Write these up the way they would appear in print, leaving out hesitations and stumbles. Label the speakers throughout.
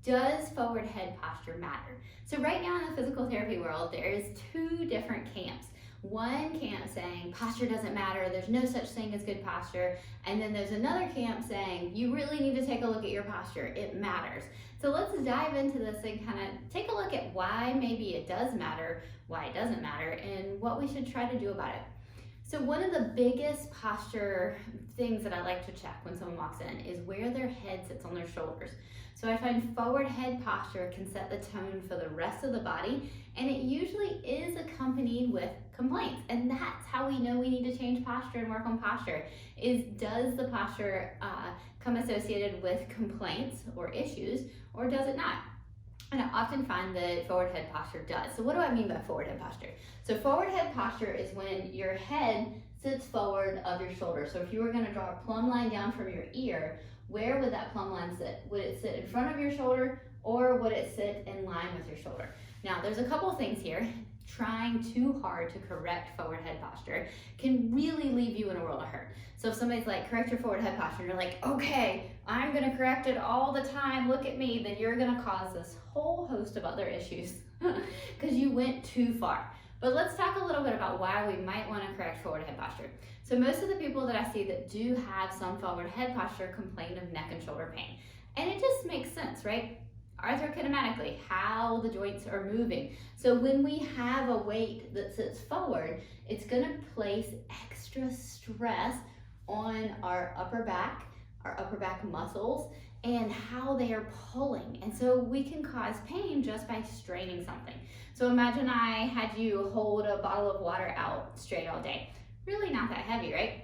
Speaker 1: Does forward head posture matter? So right now in the physical therapy world, there is two different camps. One camp saying posture doesn't matter, there's no such thing as good posture, and then there's another camp saying you really need to take a look at your posture, it matters. So let's dive into this and kind of take a look at why maybe it does matter, why it doesn't matter, and what we should try to do about it. So one of the biggest posture things that I like to check when someone walks in is where their head sits on their shoulders. So I find forward head posture can set the tone for the rest of the body, and it usually is accompanied with complaints. And that's how we know we need to change posture and work on posture, is does the posture come associated with complaints or issues, or does it not? And I often find that forward head posture does. So what do I mean by forward head posture? So forward head posture is when your head sits forward of your shoulder. So if you were gonna draw a plumb line down from your ear, where would that plumb line sit? Would it sit in front of your shoulder, or would it sit in line with your shoulder? Now, there's a couple things here. Trying too hard to correct forward head posture can really leave you in a world of hurt. So if somebody's like, correct your forward head posture, and you're like, okay, I'm gonna correct it all the time, look at me, then you're gonna cause this whole host of other issues because you went too far. But let's talk a little bit about why we might want to correct forward head posture. So most of the people that I see that do have some forward head posture complain of neck and shoulder pain. And it just makes sense, right? Arthrokinetically, how the joints are moving. So when we have a weight that sits forward, it's gonna place extra stress on our upper back muscles, and how they are pulling. And so we can cause pain just by straining something. So imagine I had you hold a bottle of water out straight all day. Really not that heavy, right?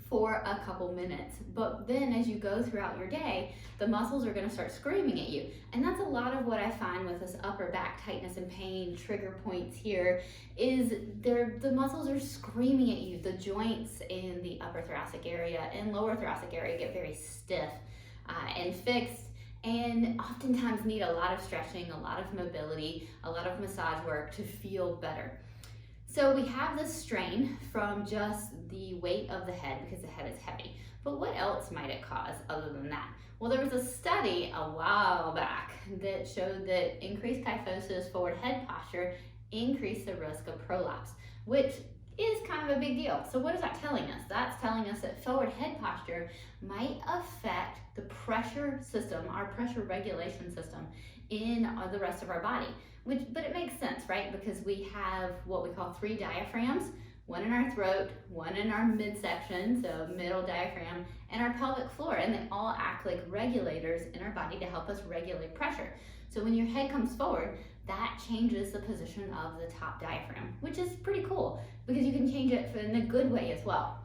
Speaker 1: For a couple minutes. But then as you go throughout your day, the muscles are gonna start screaming at you. And that's a lot of what I find with this upper back tightness and pain trigger points here, is the muscles are screaming at you. The joints in the upper thoracic area and lower thoracic area get very stiff and fixed, and oftentimes need a lot of stretching, a lot of mobility, a lot of massage work to feel better. So we have this strain from just the weight of the head because the head is heavy. But what else might it cause other than that? Well, there was a study a while back that showed that increased kyphosis, forward head posture, increased the risk of prolapse, which is kind of a big deal. So what is that telling us? That's telling us that forward head posture might affect the pressure system, our pressure regulation system in the rest of our body. But it makes sense, right? Because we have what we call 3 diaphragms, one in our throat, one in our midsection, so middle diaphragm, and our pelvic floor, and they all act like regulators in our body to help us regulate pressure. So when your head comes forward, that changes the position of the top diaphragm, which is pretty cool because you can change it in a good way as well.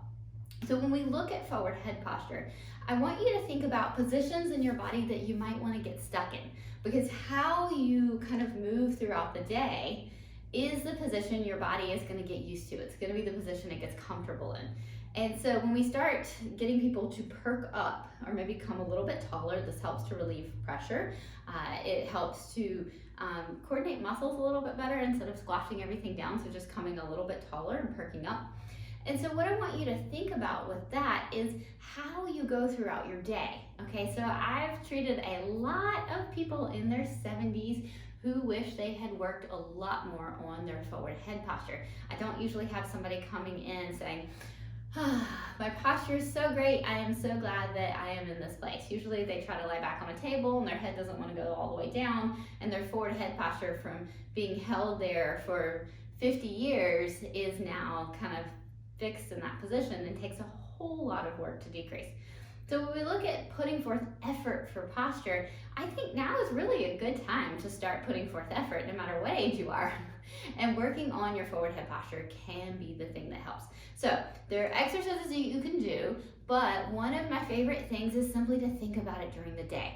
Speaker 1: So when we look at forward head posture, I want you to think about positions in your body that you might want to get stuck in, because how you kind of move throughout the day is the position your body is going to get used to. It's going to be the position it gets comfortable in. And so when we start getting people to perk up or maybe come a little bit taller, this helps to relieve pressure. It helps to coordinate muscles a little bit better instead of squashing everything down, so just coming a little bit taller and perking up. And so what I want you to think about with that is how you go throughout your day. Okay, so I've treated a lot of people in their 70s who wish they had worked a lot more on their forward head posture. I don't usually have somebody coming in saying, my posture is so great, I am so glad that I am in this place. Usually they try to lie back on a table and their head doesn't want to go all the way down, and their forward head posture from being held there for 50 years is now kind of fixed in that position and takes a whole lot of work to decrease. So when we look at putting forth effort for posture, I think now is really a good time to start putting forth effort no matter what age you are. And working on your forward head posture can be the thing that helps. So there are exercises that you can do, but one of my favorite things is simply to think about it during the day.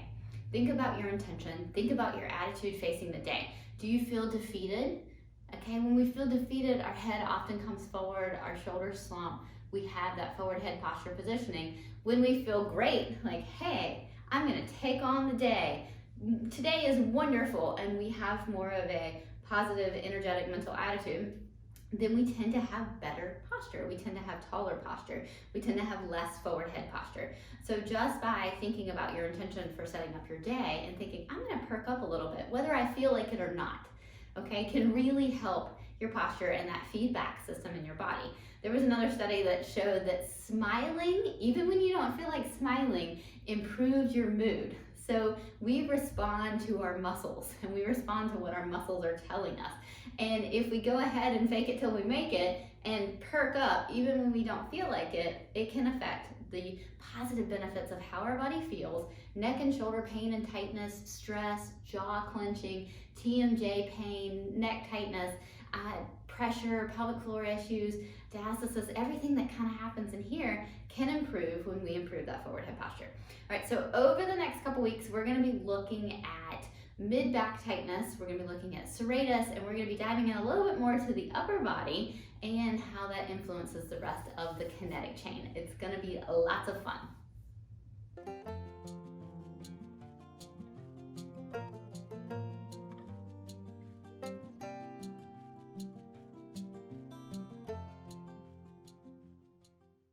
Speaker 1: Think about your intention, think about your attitude facing the day. Do you feel defeated? Okay, when we feel defeated, our head often comes forward, our shoulders slump, we have that forward head posture positioning. When we feel great, like, hey, I'm gonna take on the day. Today is wonderful, and we have more of a positive, energetic mental attitude, then we tend to have better posture. We tend to have taller posture. We tend to have less forward head posture. So just by thinking about your intention for setting up your day and thinking, I'm gonna perk up a little bit, whether I feel like it or not, okay, can really help your posture and that feedback system in your body. There was another study that showed that smiling, even when you don't feel like smiling, improves your mood. So we respond to our muscles, and we respond to what our muscles are telling us. And if we go ahead and fake it till we make it and perk up even when we don't feel like it, it can affect the positive benefits of how our body feels: neck and shoulder pain and tightness, stress, jaw clenching, TMJ pain, neck tightness, pressure, pelvic floor issues, diastasis, everything that kind of happens in here can improve when we improve that forward head posture. All right, so over the next couple weeks, we're gonna be looking at mid-back tightness, we're gonna be looking at serratus, and we're gonna be diving in a little bit more to the upper body and how that influences the rest of the kinetic chain. It's gonna be lots of fun.